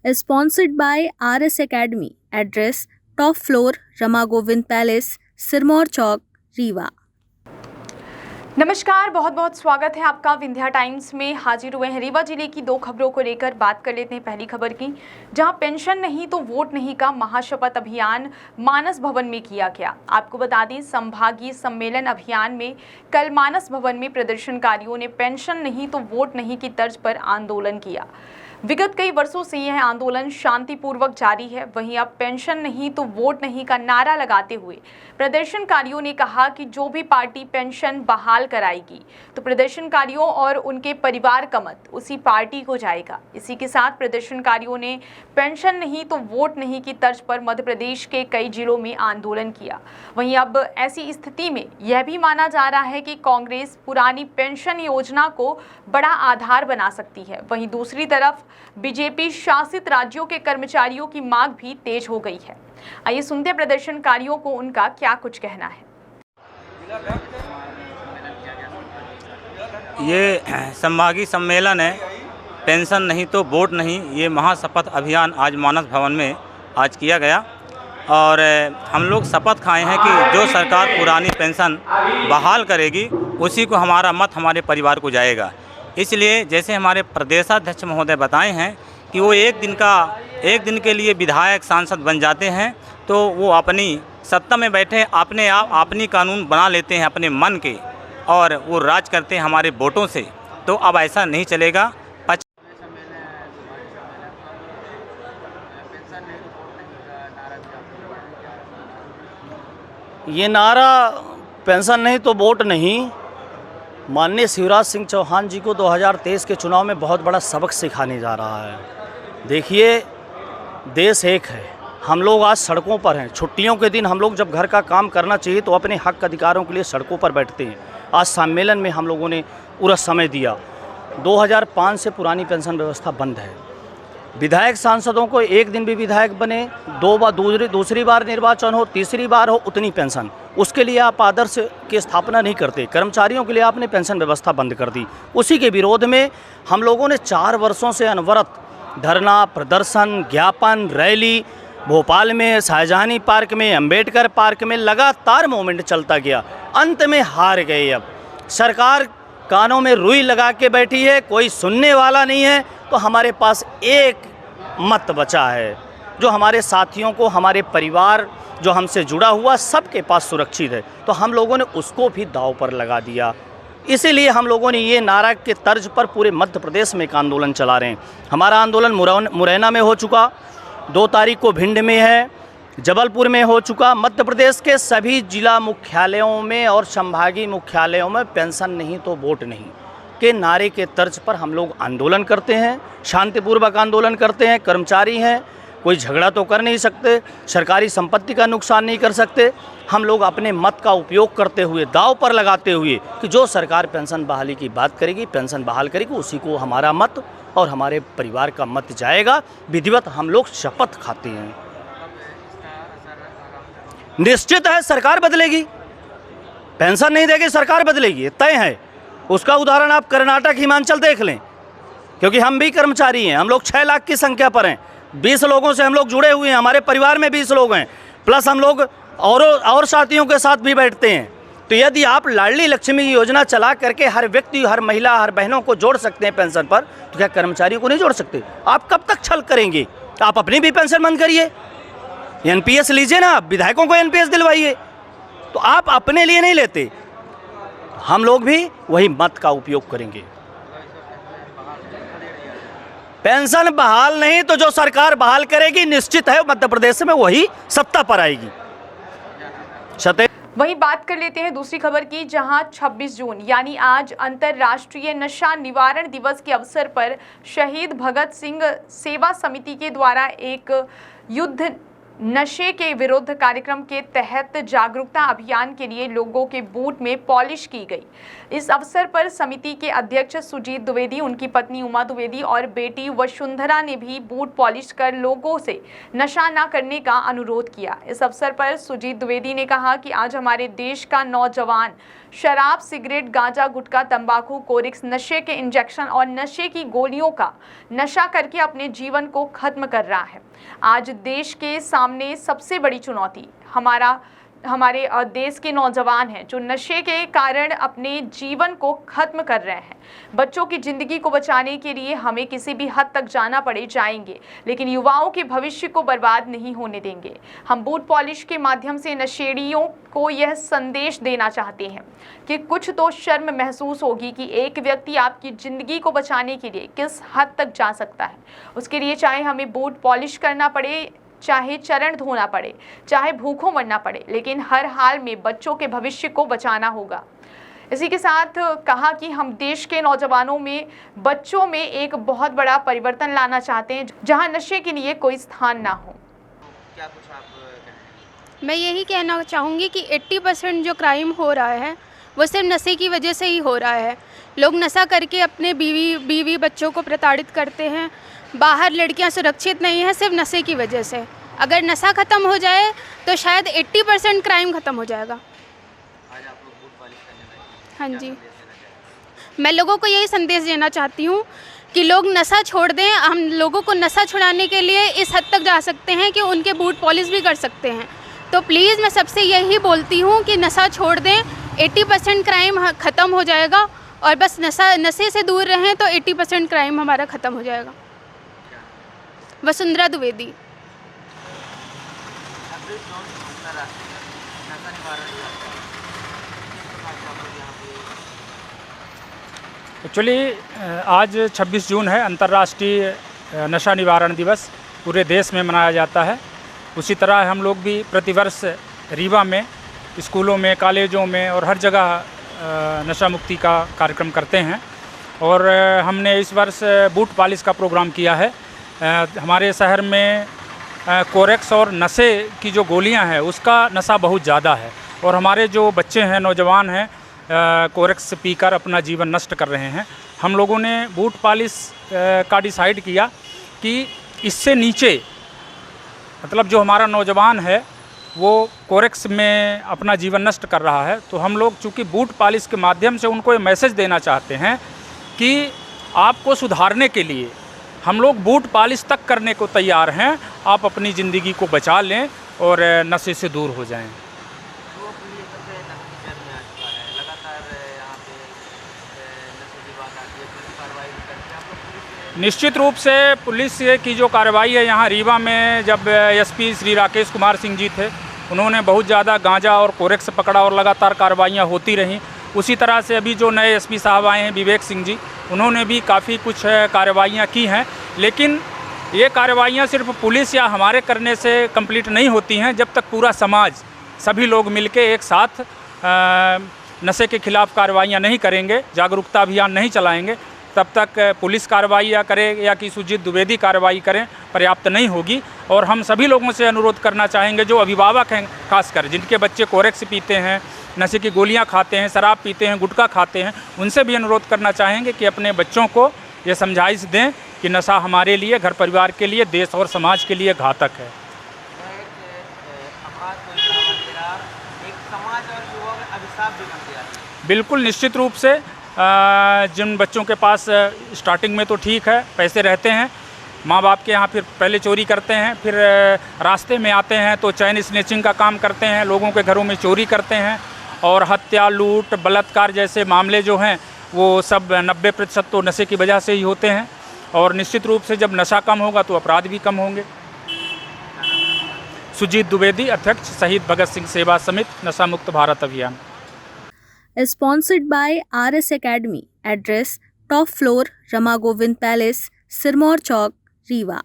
Sponsored by RS Academy. Address: Top Floor, Rama Govind Palace, Sirmaur Chowk, Rewa. नमस्कार, बहुत बहुत स्वागत है आपका विंध्या टाइम्स में। हाजिर हुए हैं रीवा जिले की दो खबरों को लेकर। बात कर लेते हैं पहली खबर की, जहां पेंशन नहीं तो वोट नहीं का महाशपथ अभियान मानस भवन में किया गया। आपको बता दें, संभागीय सम्मेलन अभियान में कल मानस भवन में प्रदर्शनकारियों ने पेंशन नहीं तो वोट नहीं की तर्ज पर आंदोलन किया। विगत कई वर्षों से यह आंदोलन शांतिपूर्वक जारी है। वहीं अब पेंशन नहीं तो वोट नहीं का नारा लगाते हुए प्रदर्शनकारियों ने कहा कि जो भी पार्टी पेंशन बहाल कराएगी तो प्रदर्शनकारियों और उनके परिवार का मत उसी पार्टी को जाएगा। इसी के साथ प्रदर्शनकारियों ने पेंशन नहीं तो वोट नहीं की तर्ज पर मध्य प्रदेश के कई जिलों में आंदोलन किया। वहीं अब ऐसी स्थिति में यह भी माना जा रहा है कि कांग्रेस पुरानी पेंशन योजना को बड़ा आधार बना सकती है। वहीं दूसरी तरफ बीजेपी शासित राज्यों के कर्मचारियों की मांग भी तेज हो गई है। आइए सुनते हैं प्रदर्शनकारियों को उनका क्या कुछ कहना है। ये संभागीय सम्मेलन है, पेंशन नहीं तो वोट नहीं, ये महाशपथ अभियान आज मानस भवन में आज किया गया। और हम लोग शपथ खाए हैं कि जो सरकार पुरानी पेंशन बहाल करेगी उसी को हमारा मत हमारे परिवार को जाएगा। इसलिए जैसे हमारे प्रदेशाध्यक्ष महोदय बताए हैं कि वो एक दिन के लिए विधायक सांसद बन जाते हैं तो वो अपनी सत्ता में बैठे अपने आप अपनी कानून बना लेते हैं अपने मन के, और वो राज करते हैं हमारे वोटों से। तो अब ऐसा नहीं चलेगा। ये नारा पेंशन नहीं तो वोट नहीं माननीय शिवराज सिंह चौहान जी को 2023 के चुनाव में बहुत बड़ा सबक सिखाने जा रहा है। देखिए, देश एक है, हम लोग आज सड़कों पर हैं। छुट्टियों के दिन हम लोग जब घर का काम करना चाहिए तो अपने हक अधिकारों के लिए सड़कों पर बैठते हैं। आज सम्मेलन में हम लोगों ने पूरा समय दिया। 2005 से पुरानी पेंशन व्यवस्था बंद है। विधायक सांसदों को एक दिन भी विधायक बने, दूसरी बार निर्वाचन हो, तीसरी बार हो, उतनी पेंशन। उसके लिए आप आदर्श की स्थापना नहीं करते। कर्मचारियों के लिए आपने पेंशन व्यवस्था बंद कर दी। उसी के विरोध में हम लोगों ने 4 वर्षों से अनवरत धरना, प्रदर्शन, ज्ञापन, रैली भोपाल में, शाहजहानी पार्क में, अंबेडकर पार्क में लगातार मूवमेंट चलता गया। अंत में हार गए। अब सरकार कानों में रुई लगा के बैठी है, कोई सुनने वाला नहीं है। तो हमारे पास एक मत बचा है जो हमारे साथियों को, हमारे परिवार जो हमसे जुड़ा हुआ सबके पास सुरक्षित है। तो हम लोगों ने उसको भी दांव पर लगा दिया। इसीलिए हम लोगों ने ये नारा के तर्ज पर पूरे मध्य प्रदेश में एक आंदोलन चला रहे हैं। हमारा आंदोलन मुरैना में हो चुका, 2 तारीख को भिंड में है, जबलपुर में हो चुका। मध्य प्रदेश के सभी जिला मुख्यालयों में और संभागीय मुख्यालयों में पेंशन नहीं तो वोट नहीं के नारे के तर्ज पर हम लोग आंदोलन करते हैं। शांतिपूर्वक आंदोलन करते हैं। कर्मचारी हैं, कोई झगड़ा तो कर नहीं सकते, सरकारी संपत्ति का नुकसान नहीं कर सकते। हम लोग अपने मत का उपयोग करते हुए, दांव पर लगाते हुए कि जो सरकार पेंशन बहाली की बात करेगी, पेंशन बहाल करेगी, उसी को हमारा मत और हमारे परिवार का मत जाएगा। विधिवत हम लोग शपथ खाते हैं। निश्चित है सरकार बदलेगी, पेंशन नहीं देगी, सरकार बदलेगी, तय है। उसका उदाहरण आप कर्नाटक, हिमाचल देख लें, क्योंकि हम भी कर्मचारी हैं। हम लोग 6 लाख की संख्या पर हैं। 20 लोगों से हम लोग जुड़े हुए हैं। हमारे परिवार में 20 लोग हैं, प्लस हम लोग और साथियों के साथ भी बैठते हैं। तो यदि आप लाडली लक्ष्मी योजना चला करके हर व्यक्ति, हर महिला, हर बहनों को जोड़ सकते हैं पेंशन पर, तो क्या कर्मचारियों को नहीं जोड़ सकते? आप कब तक छल करेंगे? आप अपनी भी पेंशन बंद करिए, एनपीएस लीजिए ना, विधायकों को एनपीएस दिलवाइए। तो आप अपने लिए नहीं लेते, हम लोग भी वही मत का उपयोग करेंगे। पेंशन बहाल नहीं तो जो सरकार बहाल करेगी, निश्चित है मध्य प्रदेश में वही सत्ता पर आएगी। वहीं बात कर लेते हैं दूसरी खबर की, जहां 26 जून यानी आज अंतर्राष्ट्रीय नशा निवारण दिवस के अवसर पर शहीद भगत सिंह सेवा समिति के द्वारा एक युद्ध नशे के विरुद्ध कार्यक्रम के तहत जागरूकता अभियान के लिए लोगों के बूट में पॉलिश की गई। इस अवसर पर समिति के अध्यक्ष सुजीत द्विवेदी, उनकी पत्नी उमा द्विवेदी और बेटी वसुंधरा ने भी बूट पॉलिश कर लोगों से नशा न करने का अनुरोध किया। इस अवसर पर सुजीत द्विवेदी ने कहा कि आज हमारे देश का नौजवान शराब, सिगरेट, गांजा, गुटखा, तंबाकू, कोरिक्स, नशे के इंजेक्शन और नशे की गोलियों का नशा करके अपने जीवन को खत्म कर रहा है। आज देश के सामने सबसे बड़ी चुनौती हमारे देश के नौजवान हैं जो नशे के कारण अपने जीवन को खत्म कर रहे हैं। बच्चों की ज़िंदगी को बचाने के लिए हमें किसी भी हद तक जाना पड़े जाएंगे, लेकिन युवाओं के भविष्य को बर्बाद नहीं होने देंगे। हम बूट पॉलिश के माध्यम से नशेड़ियों को यह संदेश देना चाहते हैं कि कुछ तो शर्म महसूस होगी कि एक व्यक्ति आपकी ज़िंदगी को बचाने के लिए किस हद तक जा सकता है। उसके लिए चाहे हमें बूट पॉलिश करना पड़े, चाहे चरण धोना पड़े, चाहे भूखों मरना पड़े, लेकिन हर हाल में बच्चों के भविष्य को बचाना होगा। इसी के साथ कहा कि हम देश के नौजवानों में, बच्चों में एक बहुत बड़ा परिवर्तन लाना चाहते हैं जहां नशे के लिए कोई स्थान ना हो। क्या कुछ आप कहेंगे? मैं यही कहना चाहूँगी कि 80% जो क्राइम हो रहा है वो सिर्फ नशे की वजह से ही हो रहा है। लोग नशा करके अपने बीवी बच्चों को प्रताड़ित करते हैं। बाहर लड़कियां सुरक्षित नहीं हैं सिर्फ नशे की वजह से। अगर नशा ख़त्म हो जाए तो शायद 80% क्राइम ख़त्म हो जाएगा। आज आप लोग बूट पॉलिश करने लगे। हाँ क्या जी, संदेश देना चाहेंगे? मैं लोगों को यही संदेश देना चाहती हूँ कि लोग नशा छोड़ दें। हम लोगों को नशा छुड़ाने के लिए इस हद तक जा सकते हैं कि उनके बूट पॉलिश भी कर सकते हैं। तो प्लीज़ मैं सबसे यही बोलती हूँ कि नशा छोड़ दें, 80% क्राइम ख़त्म हो जाएगा। और बस नशे से दूर रहें तो 80% क्राइम हमारा ख़त्म हो जाएगा। वसुंधरा द्विवेदी। एक्चुअली आज 26 जून है, अंतर्राष्ट्रीय नशा निवारण दिवस पूरे देश में मनाया जाता है। उसी तरह हम लोग भी प्रतिवर्ष रीवा में, स्कूलों में, कॉलेजों में और हर जगह नशा मुक्ति का कार्यक्रम करते हैं। और हमने इस वर्ष बूट पॉलिश का प्रोग्राम किया है। हमारे शहर में कोरेक्स और नशे की जो गोलियां हैं उसका नशा बहुत ज़्यादा है और हमारे जो बच्चे हैं, नौजवान हैं, कोरेक्स पीकर अपना जीवन नष्ट कर रहे हैं। हम लोगों ने बूट पॉलिश का डिसाइड किया कि इससे नीचे, मतलब जो हमारा नौजवान है वो कोरेक्स में अपना जीवन नष्ट कर रहा है, तो हम लोग चूँकि बूट पॉलिश के माध्यम से उनको ये मैसेज देना चाहते हैं कि आपको सुधारने के लिए हम लोग बूट पॉलिश तक करने को तैयार हैं। आप अपनी ज़िंदगी को बचा लें और नशे से दूर हो जाएं। तो अपनी ये सबसे नकली जर्नी आ चुका है, लगातार यहाँ पे नशे की बात आती है, पुलिस कार्रवाई भी करते हैं आप लोग। पुलिस निश्चित रूप से पुलिस की जो कार्रवाई है, यहाँ रीवा में जब एसपी श्री राकेश कुमार सिंह जी थे, उन्होंने बहुत ज़्यादा गांजा और कोरेक्स पकड़ा और लगातार कार्रवाइयाँ होती रहीं। उसी तरह से अभी जो नए एसपी साहब आए हैं, विवेक सिंह जी, उन्होंने भी काफ़ी कुछ कार्रवाइयाँ की हैं। लेकिन ये कार्रवाइयाँ सिर्फ पुलिस या हमारे करने से कंप्लीट नहीं होती हैं। जब तक पूरा समाज, सभी लोग मिलके एक साथ नशे के खिलाफ़ कार्रवाइयाँ नहीं करेंगे, जागरूकता अभियान नहीं चलाएंगे, तब तक पुलिस कार्रवाइयाँ करे या कि सुजीत द्विवेदी कार्रवाई करें पर्याप्त नहीं होगी। और हम सभी लोगों से अनुरोध करना चाहेंगे, जो अभिभावक हैं खासकर, जिनके बच्चे कोरेक्स पीते हैं, नशे की गोलियां खाते हैं, शराब पीते हैं, गुटखा खाते हैं, उनसे भी अनुरोध करना चाहेंगे कि अपने बच्चों को ये समझाइश दें कि नशा हमारे लिए, घर परिवार के लिए, देश और समाज के लिए घातक है। एक समाज और युवा में अभिशाप भी बन गया है। बिल्कुल, निश्चित रूप से जिन बच्चों के पास स्टार्टिंग में तो ठीक है, पैसे रहते हैं माँ बाप के यहाँ, फिर पहले चोरी करते हैं, फिर रास्ते में आते हैं तो चैन स्नैचिंग का काम करते हैं, लोगों के घरों में चोरी करते हैं और हत्या, लूट, बलात्कार जैसे मामले जो हैं वो सब 90% तो नशे की वजह से ही होते हैं। और निश्चित रूप से जब नशा कम होगा तो अपराध भी कम होंगे। सुजीत द्विवेदी, अध्यक्ष शहीद भगत सिंह सेवा समिति, नशा मुक्त भारत अभियान। Sponsored by RS Academy. Address: Top Floor, Rama Govind Palace, Sirmaur Chowk, Rewa.